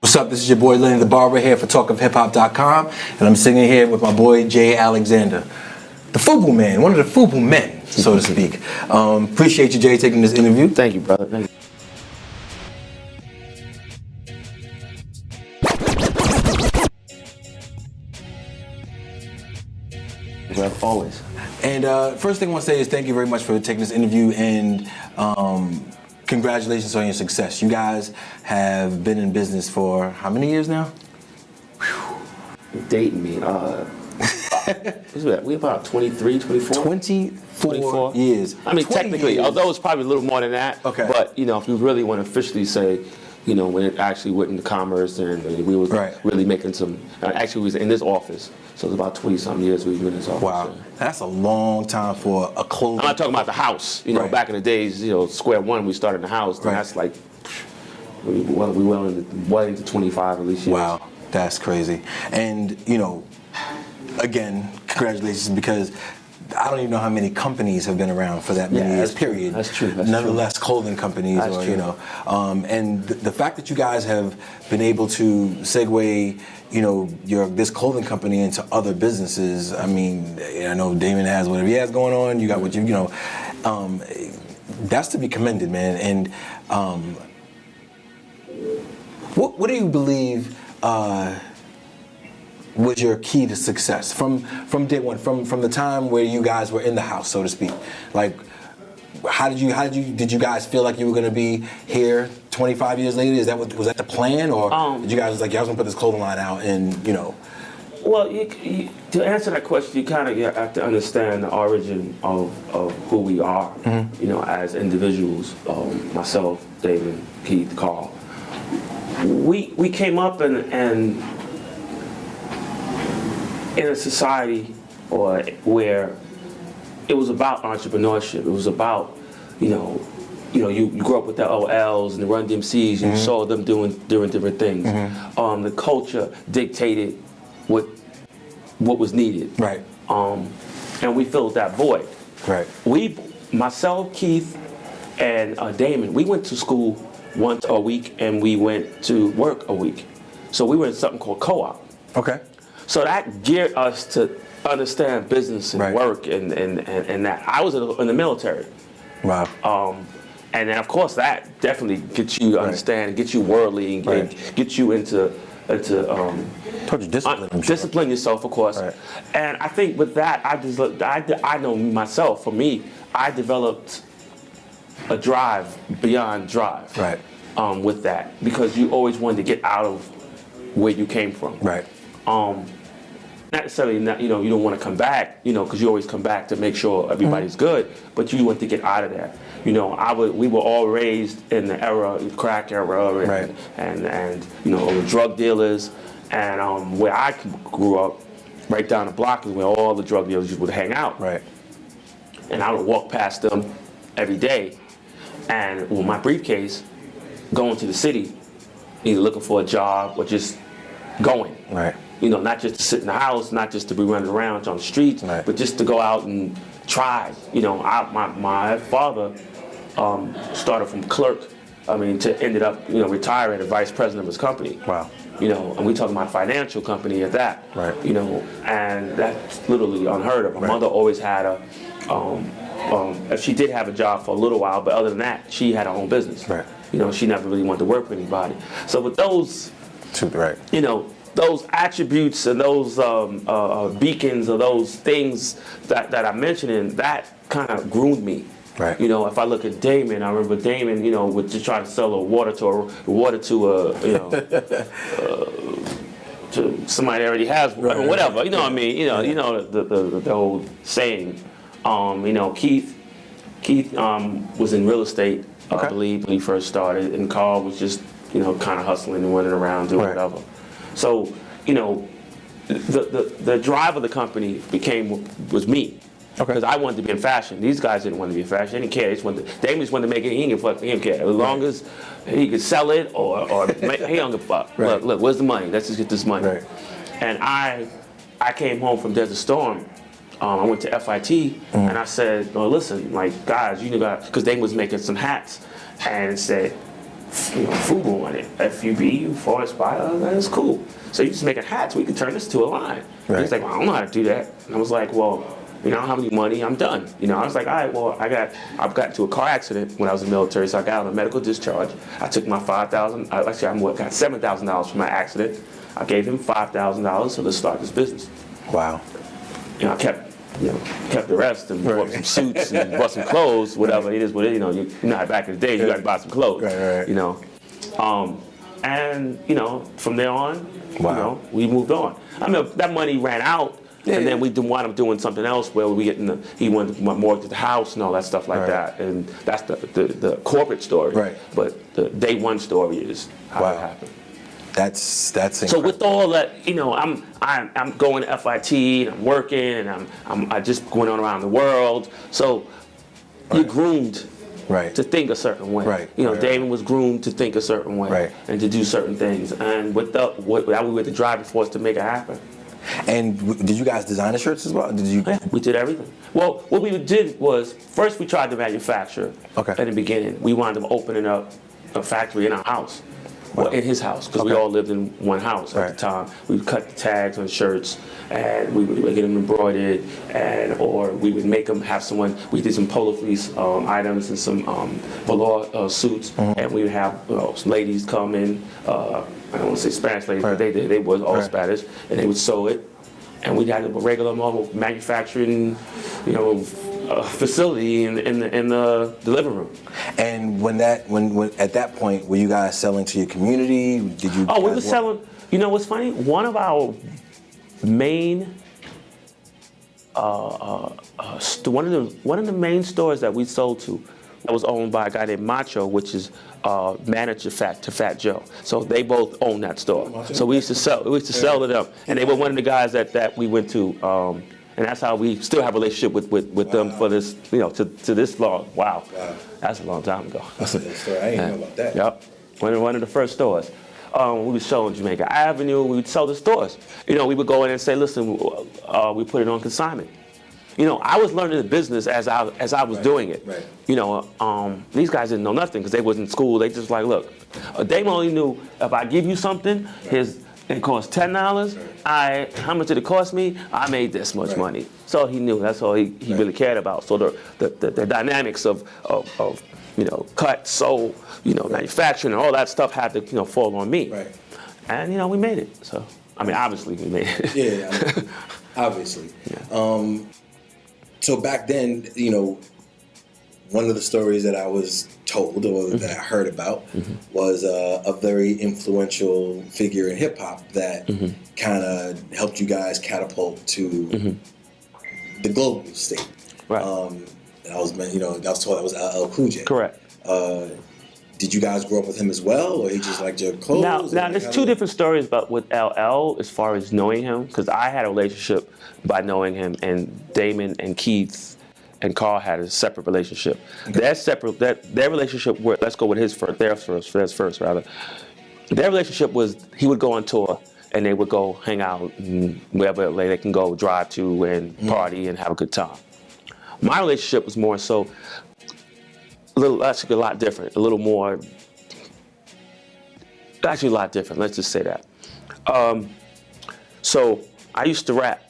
What's up? This is your boy Lenny the Barber here for TALKOFHIPHOP.COM, and I'm sitting here with my boy Jay Alexander, the Fubu man, one of the Fubu men, so to speak. Appreciate you, Jay, taking this interview. Thank you, brother. Thank you. Well, always. And first thing I want to say is thank you very much for taking this interview, and congratulations on your success. You guys have been in business for how many years now? Dating me. We about 23, 24? 24 years. I mean, 20 technically, years. although it's probably a little more than that. Okay. But, you know, if you really want to officially say, you know, when it actually went into commerce and we was really making some, actually we was in this office, so it's about 20-something years we've been in this office. Wow, that's a long time for a clothing. I'm not talking about the house. You know, back in the days, you know, square one, we started in the house, and that's like, we well into 25 at least years. Wow, that's crazy. And, you know, again, congratulations, because I don't even know how many companies have been around for that many years, period. That's true. Nonetheless, clothing companies, that's true. You know. And the fact that you guys have been able to segue, you know, this clothing company into other businesses, I mean, I know Damon has whatever he has going on, you got what you know, that's to be commended, man. And what do you believe was your key to success from day one, from the time where you guys were in the house, so to speak? Like, did you guys feel like you were going to be here 25 years later? Was that the plan, or did you guys was like, yeah, I was going to put this clothing line out, and you know? Well, to answer that question, you kind of have to understand the origin of who we are, you know, as individuals. Myself, David, Keith, Carl. We came up in a society where it was about entrepreneurship. It was about, you grew up with the OLs and the Run DMCs, and you saw them doing different things. The culture dictated what was needed. Right. And we filled that void. Right. Myself, Keith, and Damon, we went to school once a week, and we went to work a week. So we were in something called co-op. Okay. So that geared us to understand business and work and that. I was in the military. Wow. And then of course that definitely gets you to understand, gets you worldly, and gets you into discipline yourself, of course. Right. And I think with that, I know myself. For me, I developed a drive beyond drive. Right. With that, because you always wanted to get out of where you came from. Right. Not necessarily, you don't want to come back, because you always come back to make sure everybody's good, but you want to get out of there. We were all raised in the crack era, and drug dealers, and where I grew up, right down the block is where all the drug dealers would hang out. Right. And I would walk past them every day, and with my briefcase, going to the city, either looking for a job or just going. Right. Not just to sit in the house, not just to be running around on the streets, but just to go out and try. My father started from clerk, to ended up, retiring as vice president of his company. Wow. And we talking about a financial company at that. Right. And that's literally unheard of. My mother always had she did have a job for a little while, but other than that, she had her own business. Right. She never really wanted to work for anybody. So with those, those attributes and those beacons or those things that I'm mentioning, that kind of groomed me. Right. If I look at Damon, I remember Damon, would just try to sell water to somebody that already has whatever. You know what I mean? The old saying. Keith was in real estate, I believe, when he first started, and Carl was just kind of hustling and running around doing whatever. So, the drive of the company was me. Because I wanted to be in fashion. These guys didn't want to be in fashion. They didn't care. Damon just wanted to make it. He didn't give a fuck. He didn't care. As long as he could sell it or he don't give a fuck. Right. Look, where's the money? Let's just get this money. Right. And I came home from Desert Storm. I went to FIT and I said, "No, listen, like guys, because Damon was making some hats, and said, Fubu on it. FUB, Forest Fire, that's cool. So you just making hats, we could turn this to a line. Right. He's like, well, I don't know how to do that. And I was like, well, I don't have any money, I'm done. I was like, all right, well, I got into a car accident when I was in the military, so I got on a medical discharge. I took my $5,000, actually I got $7,000 from my accident. I gave him $5,000, so let's start this business. Wow. I kept the rest and bought some suits and bought some clothes, whatever it is. What you know, back in the day, you got to buy some clothes. Right. And from there on, wow. We moved on. I mean, that money ran out, and then we wound up doing something else where he wanted to mortgage the house and all that stuff like that. And that's the corporate story. Right. But the day one story is how it happened. That's incredible. So with all that, I'm going to FIT and I'm working and I just going on around the world. So you're groomed to think a certain way. Right. Damon was groomed to think a certain way and to do certain things. And we were the driving force to make it happen. And did you guys design the shirts as well? Did you? Yeah, we did everything. Well, what we did was first we tried to manufacture. In the beginning, we wound up opening up a factory in our house. Well, in his house, because we all lived in one house at the time. We would cut the tags on shirts, and we would get them embroidered, or we would make them have someone. We did some polo fleece items and some velour suits, and we would have some ladies come in. I don't want to say Spanish ladies, but they was all Spanish, and they would sew it, and we had a regular normal manufacturing, facility in the living room. And when at that point, were you guys selling to your community? Did you? Oh, we were selling. You know what's funny? One of our main, one of the main stores that we sold to, that was owned by a guy named Macho, which is manager to Fat Joe. So they both own that store. So we used to sell to them, and they were one of the guys that we went to. And that's how we still have a relationship with them for this, to this long. Wow. That's a long time ago. That's a good story. I didn't know about that. Yep. One of the first stores. We would sell on Jamaica Avenue. We would sell the stores. We would go in and say, listen, we put it on consignment. I was learning the business as I was doing it. Right. These guys didn't know nothing because they wasn't in school. They just like, look, Damon only knew if I give you something, it cost $10. How much did it cost me? I made this much money. So he knew. That's all he really cared about. So the dynamics of cut, sew, manufacturing, and all that stuff had to fall on me. Right. And we made it. So obviously we made it. Yeah, obviously. Yeah. So back then, one of the stories that I was told or that I heard about was a very influential figure in hip hop that kind of helped you guys catapult to the global state. Right. And I was told that was LL Cool J. Correct. Did you guys grow up with him as well, or he just liked your clothes? Now there's two different stories about with LL as far as knowing him, because I had a relationship by knowing him, and Damon and Keith and Carl had a separate relationship. Okay. Their relationship. Let's go with theirs first. Their relationship was he would go on tour and they would go hang out and wherever they can go drive to and party and have a good time. My relationship was more so a lot different, a little more. Actually, a lot different. Let's just say that. So I used to rap.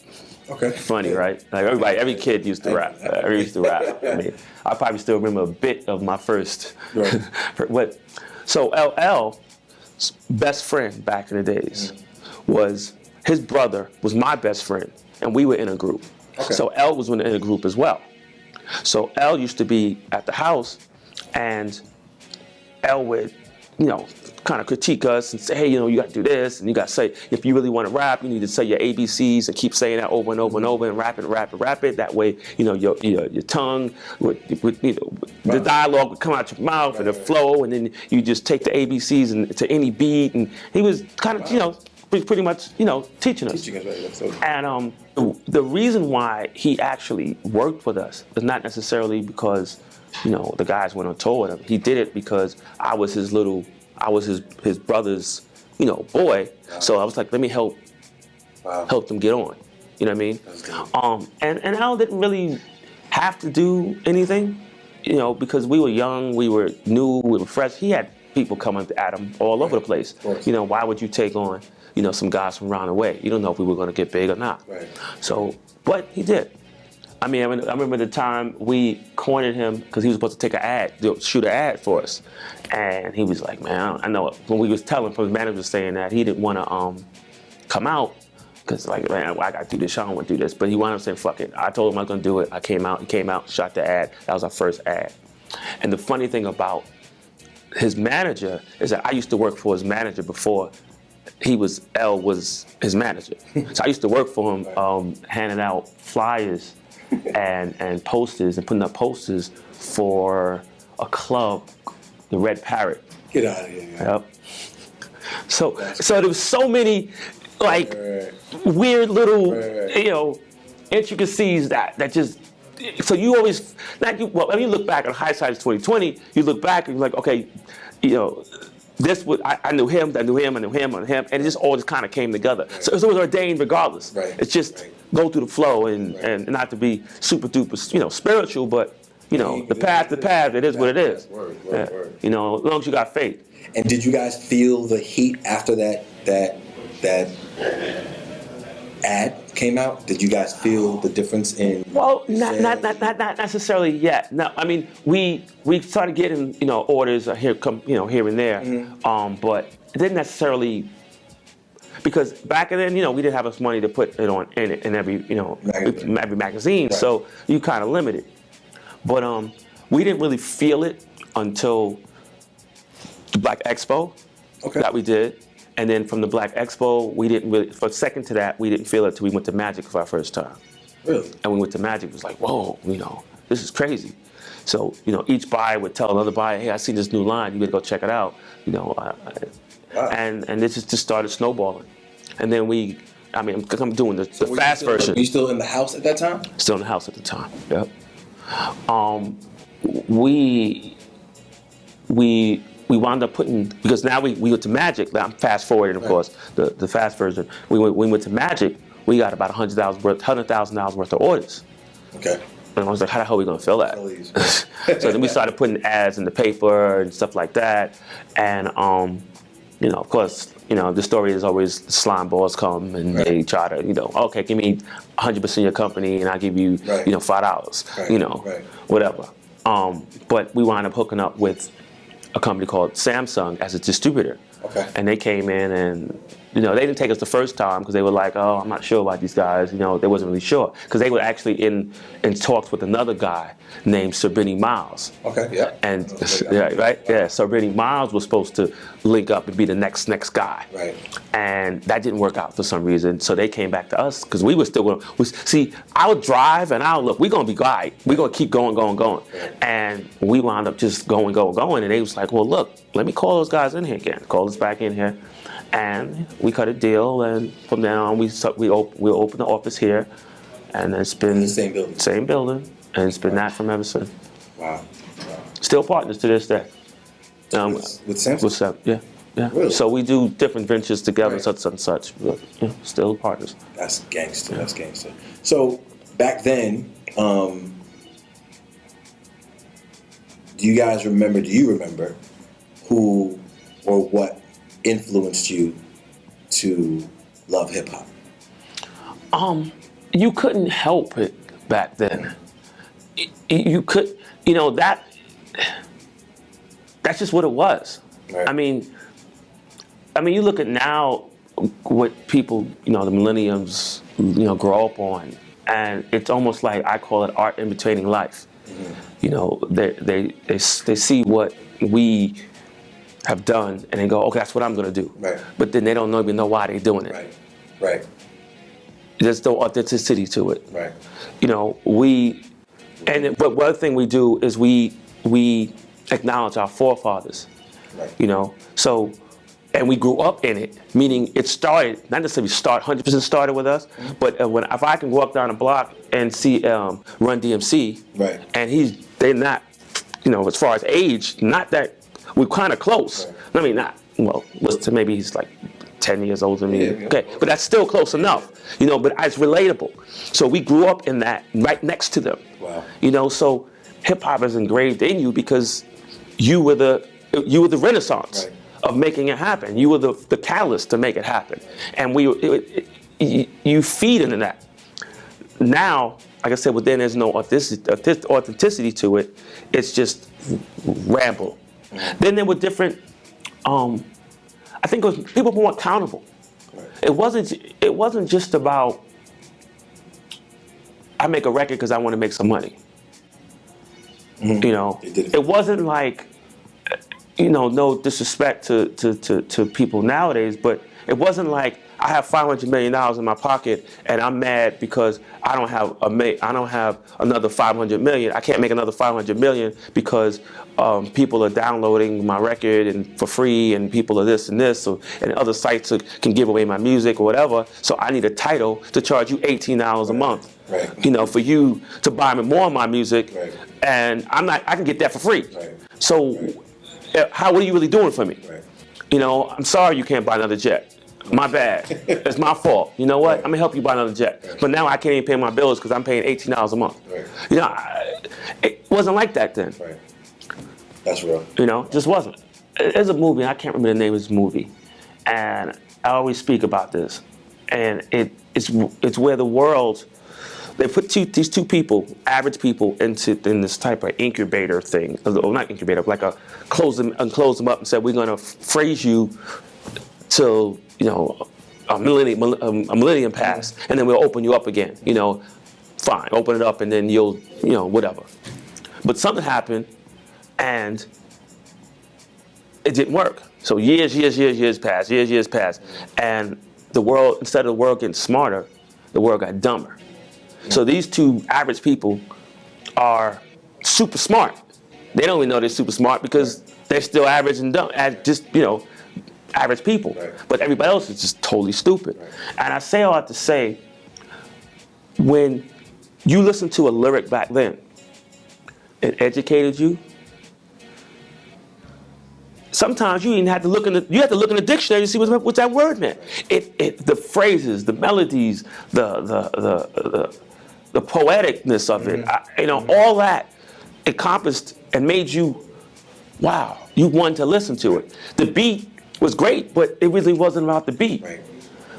Okay. Funny, right? Like every kid used to rap. Everybody used to rap. I probably still remember a bit of my first. Right. So LL's best friend back in the days was his brother was my best friend, and we were in a group. Okay. So L was in a group as well. So L used to be at the house, and L would, kind of critique us and say, hey, you got to do this, and you got to say, if you really want to rap, you need to say your ABCs and keep saying that over and over and over and rap it. That way, your tongue, the dialogue would come out your mouth and the flow, and then you just take the ABCs and to any beat. And he was kind of, pretty much, teaching us. And the reason why he actually worked with us is not necessarily because, the guys went on tour with him. He did it because I was his brother's, boy. Wow. So I was like, let me help them get on. You know what I mean? And Al didn't really have to do anything, because we were young, we were new, we were fresh. He had people coming at him all over the place. You know, why would you take on, you know, some guys from around the way? You don't know if we were going to get big or not. Right. So, but he did. I mean, I remember the time we cornered him because he was supposed to take an ad, shoot an ad for us, and he was like, "Man, I know." When we was telling, him, the manager was saying that he didn't want to come out because, like, man, I got to do this. I don't want to do this. But he wound up saying, "Fuck it." I told him I was going to do it. I came out. He came out, shot the ad. That was our first ad. And the funny thing about his manager is that I used to work for his manager before L was his manager. So I used to work for him, handing out flyers and posters and putting up posters for a club, the Red Parrot. Get out of here. Yep. So there was so many like weird little you know intricacies that just. So you always, when you look back on hindsight is 2020, you look back and you're like, okay, you know, I knew him, I knew him, and it just all just kind of came together. So it was ordained regardless. Right. It's just go through the flow and not to be super duper, you know, spiritual, but you know, the path, it is what it is. Word. You know, as long as you got faith. And did you guys feel the heat after that ad came out? Did you guys feel the difference in? Well, not necessarily yet. No, I mean we started getting, you know, orders here and there, but it didn't necessarily, because back then, you know, we didn't have enough money to put it on in every, you know, every magazine, right. So you kind of limited. But we didn't really feel it until the Black Expo that we did. And then from the Black Expo, we didn't really, for second to that, we didn't feel it till we went to Magic for our first time. Really? And we went to Magic, it was like, whoa, you know, this is crazy. So, you know, each buyer would tell another buyer, hey, I see this new line, you better go check it out. You know, wow. And this just started snowballing. And then I'm doing the fast version. Were you still in the house at that time? Still in the house at the time, yep. We wound up putting, because now we went to Magic. I'm fast forwarding, of course, the fast version. We went to Magic. We got about $100,000 worth of orders. Okay. And I was like, how the hell are we gonna fill that? So then we started putting ads in the paper and stuff like that. And you know, of course, you know, the story is always the slime balls come and they try to, you know, okay, give me 100% of your company and I'll give you, you know, $5, you know, whatever. But we wound up hooking up with a company called Samsung as a distributor. Okay. And they came in and, you know, they didn't take us the first time because they were like, oh, I'm not sure about these guys. You know, they wasn't really sure. Because they were actually in talks with another guy named Sir Benny Miles. Okay, yeah. And, Sir Benny Miles was supposed to link up and be the next guy. Right. And that didn't work out for some reason. So they came back to us because we were still going to, see, I'll drive and I'll look, we're going to be right. We're going to keep going. And we wound up just going. And they was like, well, look, let me call those guys in here again. Call us back in here. And we cut a deal, and from then on, we'll open the office here, and it's been the same building, and it's been that from ever since. Wow. Still partners to this day. With Samsung? Yeah. Really? So we do different ventures together, such and such. But, yeah, still partners. That's gangster. So back then, do you remember who or what influenced you to love hip hop? You couldn't help it back then. You could, you know, that's just what it was. Right. I mean, you look at now what people, you know, the millenniums, you know, grow up on, and it's almost like I call it art imitating life. Mm-hmm. You know, they see what we have done and they go, okay, that's what I'm gonna do. Right. But then they don't even know why they're doing it. Right. There's no authenticity to it. Right. You know, but one thing we do is we acknowledge our forefathers. Right. You know, so, and we grew up in it, meaning it started, not necessarily 100% started with us, mm-hmm. but if I can walk down a block and see Run DMC, right. and they're not, you know, as far as age, not that, we're kind of close. Right. I mean, not, well, maybe he's like 10 years older than me. Yeah. Okay, but that's still close enough, you know, but it's relatable. So we grew up in that, right next to them. Wow. You know, so hip hop is engraved in you because you were you were the renaissance of making it happen. You were the catalyst to make it happen. And you feed into that. Now, like I said, within there's no authenticity to it. It's just ramble. Then there were different, I think it was people were more accountable. It wasn't just about, I make a record because I want to make some money. You know, it wasn't like, you know, no disrespect to people nowadays, but it wasn't like I have $500 million in my pocket and I'm mad because I don't have another 500 million. I can't make another 500 million because people are downloading my record and for free, and people are this and this, and other sites can give away my music or whatever. So I need a title to charge you $18 a month. You know, for you to buy me more of my music, and I can get that for free. So, what are you really doing for me? You know, I'm sorry you can't buy another jet. My bad. It's my fault. You know what? I'm gonna help you buy another jet. But now I can't even pay my bills because I'm paying $18 a month. You know, it wasn't like that then. That's real. You know, just wasn't. There's a movie, I can't remember the name of this movie, and I always speak about this. And it's where the world, they put these two people, average people, in this type of incubator thing. Well, not incubator, like close them up and said, we're gonna phrase you till, you know, a millennium pass, and then we'll open you up again. You know, fine, open it up, and then you'll, you know, whatever. But something happened, and it didn't work. So years passed, and the world, instead of the world getting smarter, the world got dumber. So these two average people are super smart. They don't even know they're super smart because they're still average and dumb, just, you know, average people. But everybody else is just totally stupid. And I say all that to say, when you listen to a lyric back then, it educated you. Sometimes you even had to look in the dictionary to see what that word meant. The phrases, the melodies, the poeticness of it, you know, all that encompassed and made you, wow, you wanted to listen to it. The beat was great, but it really wasn't about the beat. You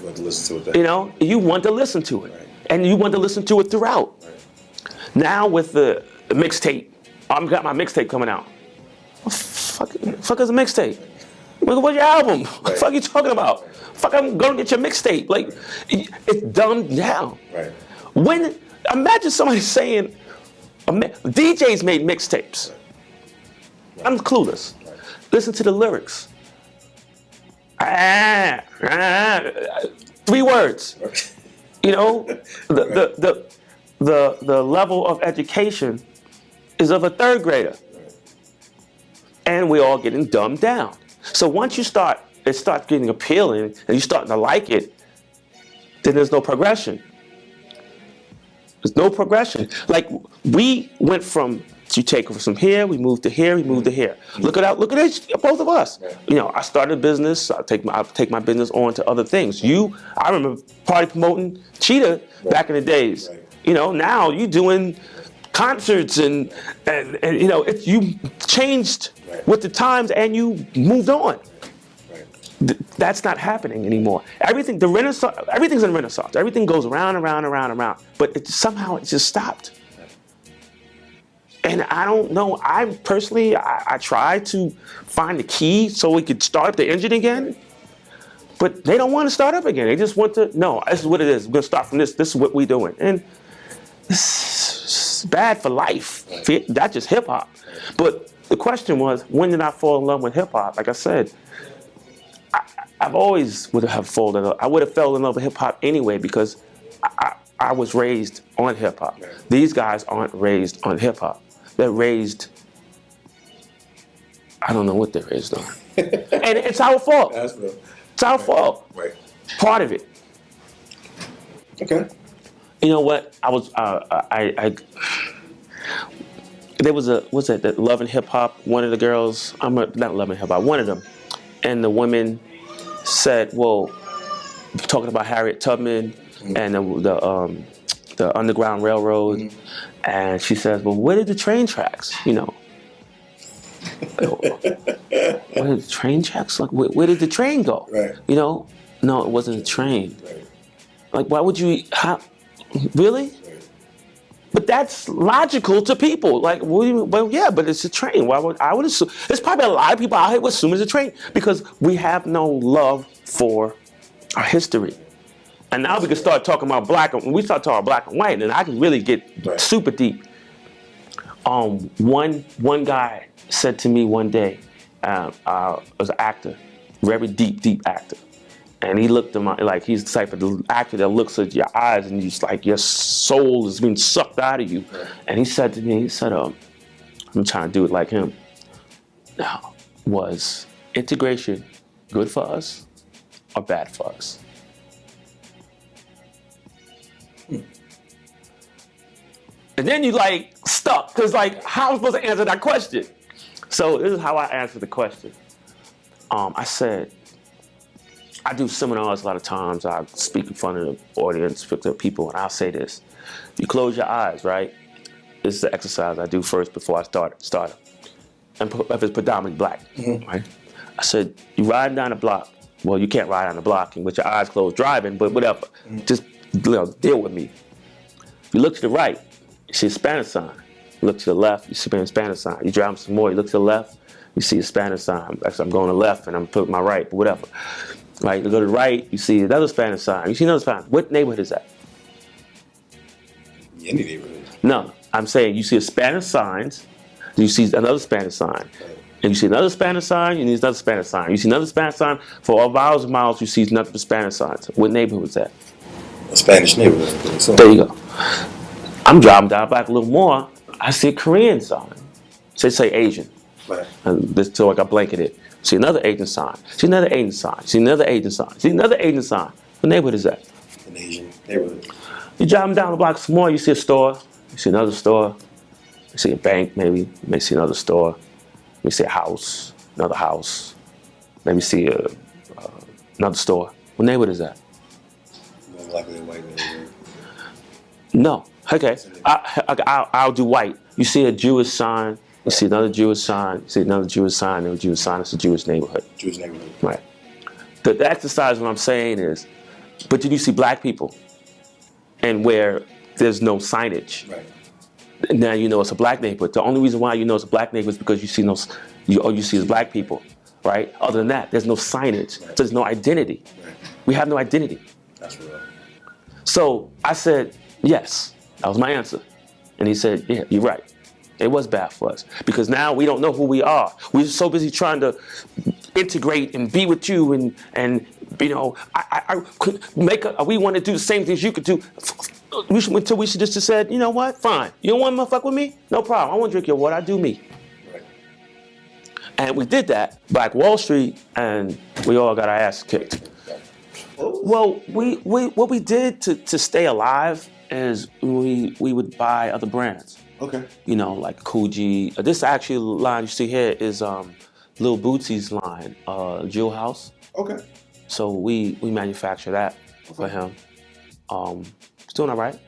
want to listen to it. You know, you want to listen to it, and you want to listen to it throughout. Now with the mixtape, I've got my mixtape coming out. Fuck is a mixtape? What's your album? What the fuck are you talking about? Fuck, I'm gonna get your mixtape. Like, it's dumbed down. Imagine somebody saying, DJs made mixtapes. I'm clueless. Listen to the lyrics. 3 words. You know, the level of education is of a 3rd grader. And we're all getting dumbed down. So once it starts getting appealing and you're starting to like it, then there's no progression. There's no progression. Like, we went from, you take it from here, we moved to here, we moved to here. Look at both of us. You know, I started a business, I take my business on to other things. I remember party promoting Cheetah back in the days. You know, now you doing concerts and you know, you changed with the times and you moved on. That's not happening anymore. Everything's in Renaissance. Everything goes around and around and around and around. But somehow it just stopped. And I don't know. I personally tried to find the key so we could start up the engine again. But they don't want to start up again. They just want to, no, this is what it is. We're going to start from this. This is what we're doing. And it's bad for life. That's just hip hop. But the question was, when did I fall in love with hip hop? Like I said, I've always would have fallen in love. I would have fell in love with hip hop anyway because I was raised on hip hop. These guys aren't raised on hip hop. They're raised, I don't know what they're raised on. And it's our fault. It's our fault. Part of it. Okay. You know what? There was that Love and Hip Hop, one of the girls, not Love and Hip Hop, one of them. And the women said, well, talking about Harriet Tubman and the Underground Railroad, and she says, well, where are the train tracks, you know? Where did the train tracks? Like, where did the train go? Right. You know? No, it wasn't a train. Right. Like, why would you? How? Really? Right. But that's logical to people. Like, well, yeah, but it's a train. Why would I would assume? There's probably a lot of people out here who assume it's a train because we have no love for our history. And now we can start talking about when we start talking black and white, then I can really get Right. super deep. One guy said to me one day, was an actor, very deep actor. And he looked at my, like, he's the type of actor that looks at your eyes and just like your soul is being sucked out of you. Right. And he said to me, I'm trying to do it like him. Now, was integration good for us or bad for us? And then you like stuck, because like, how am I supposed to answer that question? So this is how I answer the question. I said, I do seminars a lot of times. I speak in front of the audience, speak to people, and I'll say this. You close your eyes, right? This is the exercise I do first before I start. And if it's predominantly black, right? I said, you riding down the block. Well, you can't ride on the block and with your eyes closed driving, but whatever. Just deal with me. If you look to the right, you see a Spanish sign. You look to the left, you see a Spanish sign. You drive some more, you look to the left, you see a Spanish sign. Actually, I'm going to the left and I'm putting my right, but whatever. Right, you go to the right, you see another Spanish sign. You see another Spanish. What neighborhood is that? Any neighborhood. No, I'm saying you see a Spanish signs, you see another Spanish sign. And you see another Spanish sign, you need another Spanish sign. You see another Spanish sign, for all miles and miles, you see nothing Spanish signs. What neighborhood is that? A Spanish neighborhood. So, There you go. I'm driving down back a little more, I see a Korean sign. Say Asian. right. And this so I got blanketed. See another Asian sign. See another Asian sign. See another Asian sign. See another Asian sign. What neighborhood is that? An Asian neighborhood. You driving down the block some more, you see a store. You see another store. You see a bank, maybe. You may see another store. You see a house, another house. Maybe see another store. What neighborhood is that? Most likely a white neighborhood. No. Okay. I'll do white. You see a Jewish sign. You see another Jewish sign. You see another Jewish sign. Another Jewish sign. It's a Jewish neighborhood. Jewish neighborhood. Right. The exercise, what I'm saying is, but did you see black people? And where there's no signage. Right. Now you know it's a black neighborhood. The only reason why you know it's a black neighborhood is because you see all you see is black people, right? Other than that, there's no signage. So there's no identity. Right. We have no identity. That's real. So I said, yes. That was my answer. And he said, yeah, you're right. It was bad for us because now we don't know who we are. We're so busy trying to integrate and be with you and you know, I could we want to do the same things you could do. We should just have said, you know what? Fine. You don't want to fuck with me? No problem. I want to drink your water. I do me. Right. And we did that, Black Wall Street, and we all got our ass kicked. Well, what we did to stay alive is we would buy other brands. Okay. You know, like Coogee. This actually line you see here is Lil Bootsy's line, Jewel House. Okay. So we manufacture that for him. It's doing all right.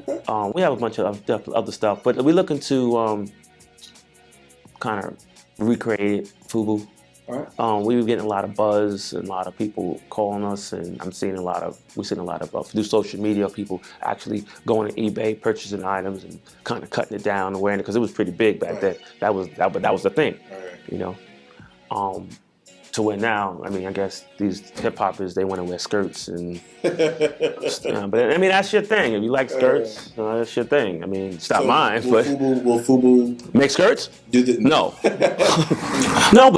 Okay. We have a bunch of other stuff, but we're looking to kind of recreate Fubu. All right. We were getting a lot of buzz and a lot of people calling us, and we're seeing a lot of through social media, people actually going to eBay, purchasing items and kind of cutting it down and wearing it because it was pretty big back then. That was the thing, you know. To where now, I mean, I guess these hip hoppers, they want to wear skirts and, but I mean, that's your thing. If you like skirts, that's your thing. I mean, it's not mine, but Will Fubu make skirts? do the No. No.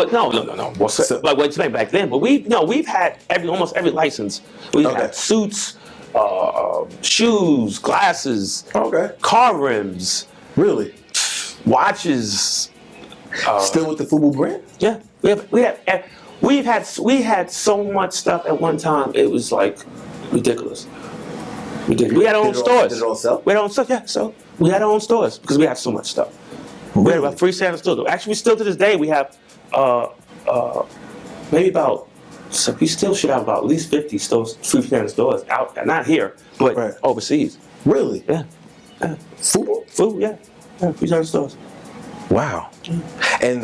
What's like what you meant back then? But we've had almost every license. We've had suits, shoes, glasses, car rims, Really? watches. Still with the Fubu brand? Yeah, we had so much stuff at one time. It was like ridiculous. We had our own stores. Did it all sell? We had our own stuff. Yeah, so we had our own stores because we had so much stuff. We had about freestanding stores. Actually, still to this day, we have maybe about. So we still should have about at least 50 stores, freestanding stores out, not here, but overseas. Really? Yeah. Fubu? Food, yeah. Freestanding stores. Wow. And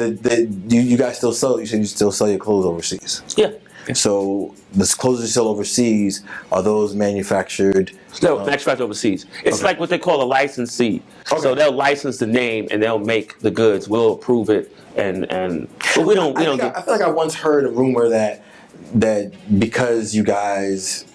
you guys still sell? You said you still sell your clothes overseas. Yeah. So the clothes you sell overseas, are those manufactured? No, manufactured overseas. It's like what they call a licensee. Okay. So they'll license the name and they'll make the goods. We'll approve it, but we don't. I feel like I once heard a rumor that because you guys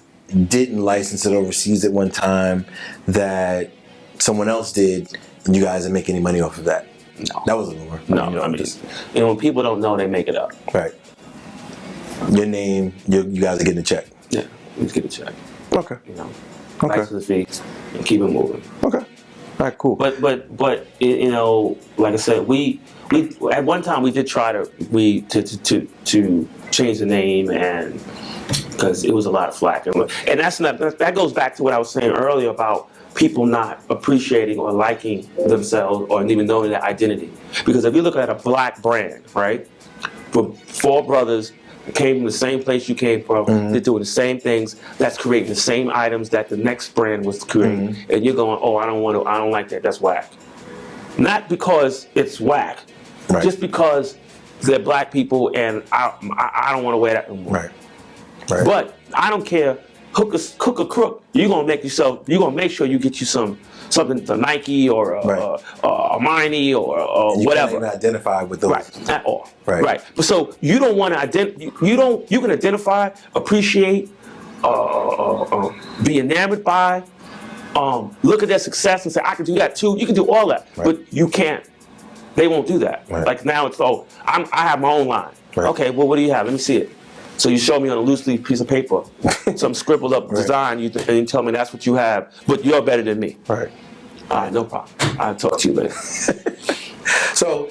didn't license it overseas at one time, that someone else did, and you guys didn't make any money off of that. No. That was a rumor. No, I mean, when people don't know, they make it up. Right. Your name, you guys are getting a check. Yeah, we just get a check. Okay. Okay. License fee, and keep it moving. Okay. All right, cool. But like I said, we at one time we did try to change the name, and because it was a lot of flack, and that goes back to what I was saying earlier about people not appreciating or liking themselves or even knowing their identity. Because if you look at a black brand, right, for 4 brothers came from the same place you came from, they're doing the same things, that's creating the same items that the next brand was creating, and you're going, oh, I don't like that, that's whack. Not because it's whack, Right. just because they're black people and I don't want to wear that anymore. Right. Right. But I don't care, hook or crook, you're gonna make sure you get you something to Nike or Right. Armani or you whatever. can't even identify with those. Right, at all. Right. Right. But so you don't want to you can identify, appreciate, be enamored by, look at their success and say, I can do that too. You can do all that, Right. but you can't. They won't do that. Right. Like now it's, I have my own line. Right. Okay, well, what do you have? Let me see it. So you show me on a loose leaf piece of paper, some scribbled up design, and you tell me that's what you have, but you're better than me. Right. All right, no problem. I'll talk to you later. So,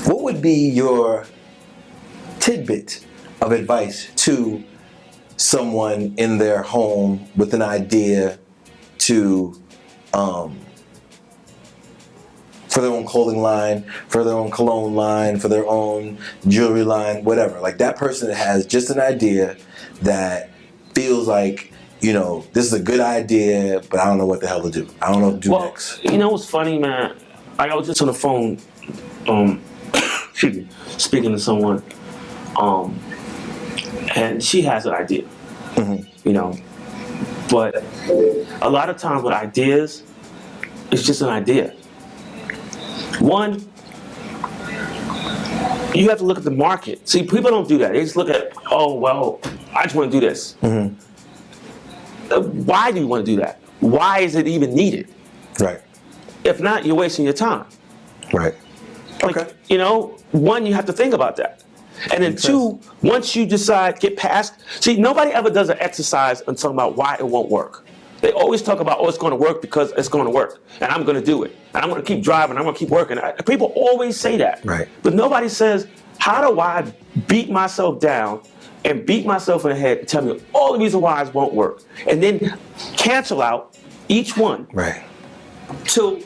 what would be your tidbit of advice to someone in their home with an idea to, for their own clothing line, for their own cologne line, for their own jewelry line, whatever? Like that person that has just an idea that feels like, this is a good idea, but I don't know what the hell to do. I don't know what to do next. You know what's funny, man? I was just on the phone, excuse me, speaking to someone, and she has an idea, but a lot of times with ideas, it's just an idea. One, you have to look at the market. See, people don't do that. They just look at, oh, well, I just want to do this. Why do you want to do that? Why is it even needed? Right. If not, you're wasting your time. Right. Like, one, you have to think about that. And then two, once you decide, get past, see, nobody ever does an exercise and talk about why it won't work. They always talk about, oh, it's going to work because it's going to work. And I'm going to do it. And I'm going to keep driving. I'm going to keep working. People always say that. Right. But nobody says, how do I beat myself down and beat myself in the head and tell me all the reasons why it won't work? And then cancel out each one. Right. Till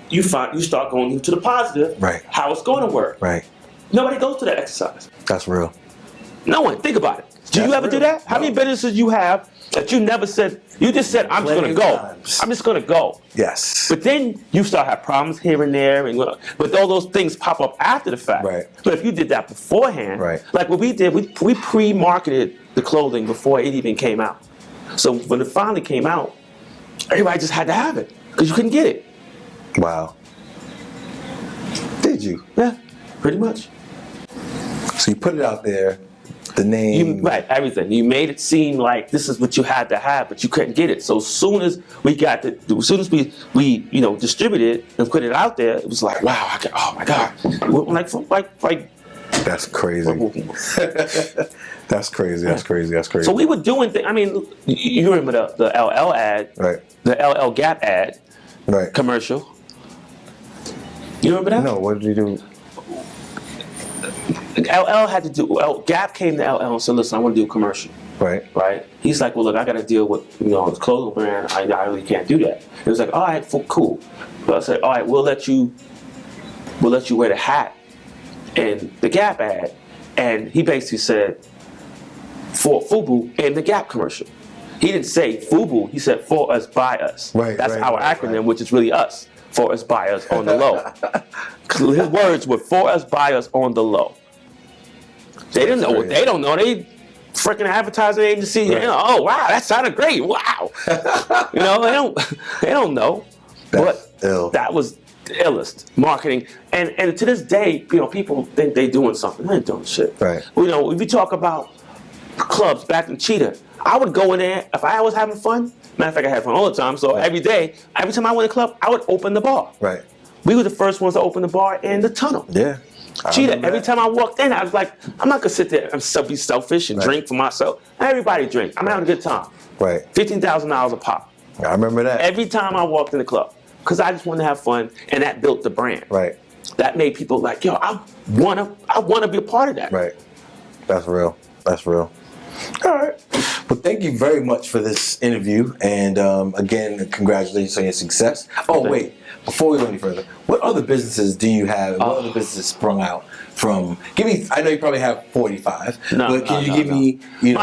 you start going to the positive, Right. how it's going to work. Right. Nobody goes to that exercise. That's real. No one. Think about it. Do you ever do that? How many businesses you have that you never said, you just said, I'm just going to go. Times. I'm just going to go. Yes. But then you start have problems here and there, but all those things pop up after the fact. Right. But if you did that beforehand, Right. like what we did, we pre-marketed the clothing before it even came out. So when it finally came out, everybody just had to have it because you couldn't get it. Wow. Did you? Yeah, pretty much. So you put it out there, the name. Right, everything. You made it seem like this is what you had to have, but you couldn't get it. So as soon as we we distributed and put it out there, it was like, wow, oh my God. Like That's crazy. That's crazy. That's crazy. That's crazy. So we were doing things. I mean, you remember the LL ad, Right. the LL Gap ad Right. commercial. You remember that? No, what did you do? LL had to do. Gap came to LL and said, "Listen, I want to do a commercial." Right. Right? He's like, "Well, look, I got to deal with this clothing brand. I really can't do that." It was like, "All right, cool." But I said, "All right, we'll let you wear the hat and the Gap ad." And he basically said, "For Fubu in the Gap commercial." He didn't say Fubu. He said, "For us, by us." Right, That's right, our right, acronym, right. which is really us. for us buyers on the low. His words were for us buyers on the low. They didn't know what they don't know. They freaking advertising agency. Right. You know, oh wow, that sounded great. Wow. You know, they don't know. That's But ill. that was the illest marketing. And to this day, you know, people think they doing something. They ain't doing shit. Right. You know, if you talk about clubs back in Cheetah, I would go in there if I was having fun. Matter of fact, I had fun all the time. So every day, every time I went to the club, I would open the bar. Right. We were the first ones to open the bar in the tunnel. Yeah. I Cheetah, remember every that. time I walked in, I was like, I'm not gonna sit there and be selfish and Right. drink for myself. Everybody drink. I'm having a good time. Right. $15,000 a pop. I remember that. Every time I walked in the club. Because I just wanted to have fun, and that built the brand. Right. That made people like, yo, I wanna be a part of that. Right. That's real. That's real. All right. Well, thank you very much for this interview. And again, congratulations on your success. Oh, wait. Before we go any further, what other businesses do you have? What other businesses sprung out from? Give me. I know you probably have 45. No, but can no, you no, give no. me? You know.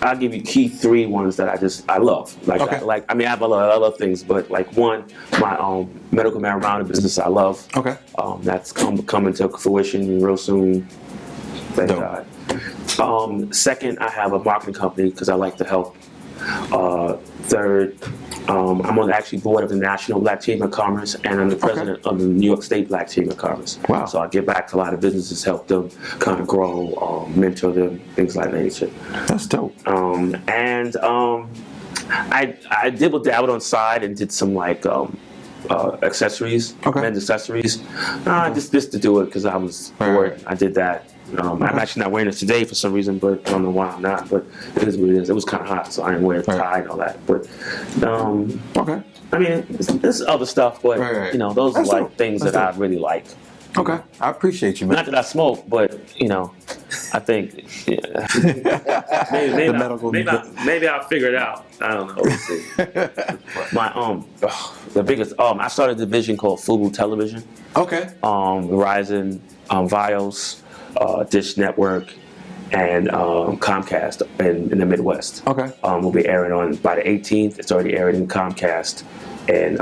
I'll give you key three ones that I love. Like, Okay. I mean, I have a lot of other things, but like one, my medical marijuana business I love. Okay. That's coming to fruition real soon. Thank Dope. God. Second, I have a marketing company because I like to help. Third, I'm on the actually board of the National Black Chamber of Commerce, and I'm the president of the New York State Black Chamber of Commerce. Wow. So I give back to a lot of businesses, help them kind of grow, mentor them, things like that nature. That's dope. I dabbled on side and did some like accessories, Okay. men's accessories, just to do it because I was Right, bored. right. I did that. I'm actually not wearing it today for some reason, but I don't know why I'm not. But it is what it is. It was kind of hot, so I didn't wear a tie and all that. But Okay. I mean, there's other stuff, but Right. you know, those That's are like dope. things That's that dope. I really like. Okay. I appreciate you, man. Not that I smoke, but you know, I think maybe I'll figure it out. I don't know. We'll see. My the biggest I started a division called Fubu Television. Okay. Verizon, Vios, Dish Network, and Comcast in the Midwest. Okay. Will be airing on by the 18th. It's already aired in Comcast and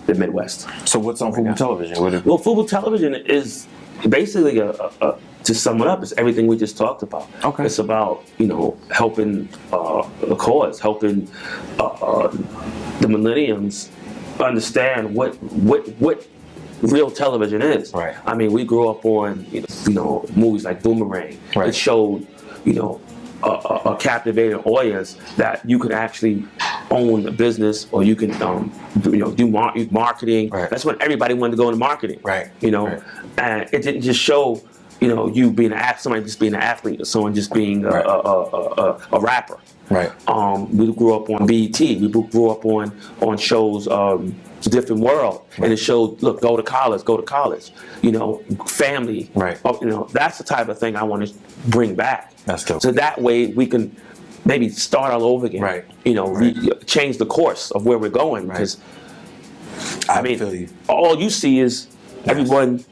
the Midwest. So what's on Fubu television? What Well, Fubu Television is basically to sum it up, it's everything we just talked about. Okay. It's about, you know, helping the cause, helping the millenniums understand what real television is. Right. I mean, we grew up on you know movies like Boomerang. Right. It showed a captivating audience that you could actually own a business, or you can do marketing. Right. That's when everybody wanted to go into marketing. Right. You know, Right. and it didn't just show you being somebody just being an athlete, or someone just being a rapper. Right. We grew up on BET. We grew up on shows. Different world, and it showed. Look, go to college. Family. Right. That's the type of thing I want to bring back. That's dope. So that way we can maybe start all over again. Right. Change the course of where we're going. Because I feel you. all you see is everyone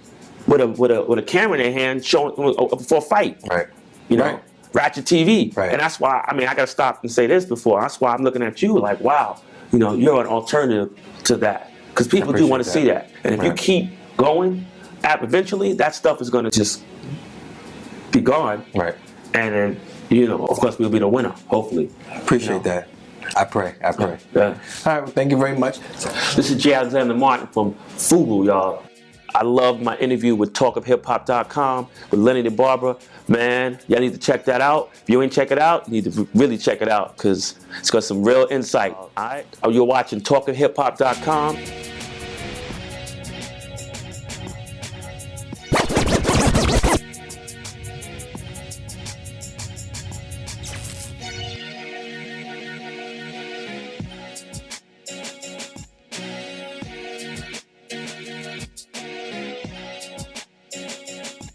with a camera in their hand showing for a fight. Right. Right. Ratchet TV. Right. And that's why, I got to stop and say this before. That's why I'm looking at you like, wow, you're an alternative to that. Because people do want to see that. And if you keep going, eventually that stuff is going to just be gone. Right. And then, of course, we'll be the winner, hopefully. Appreciate that. I pray. Yeah. All right. Well, thank you very much. This is J. Alexander Martin from Fubu, y'all. I love my interview with TALKOFHIPHOP.COM with Lenny the Barber. Man, y'all need to check that out. If you ain't check it out, you need to really check it out because it's got some real insight. All right? You're watching TALKOFHIPHOP.COM.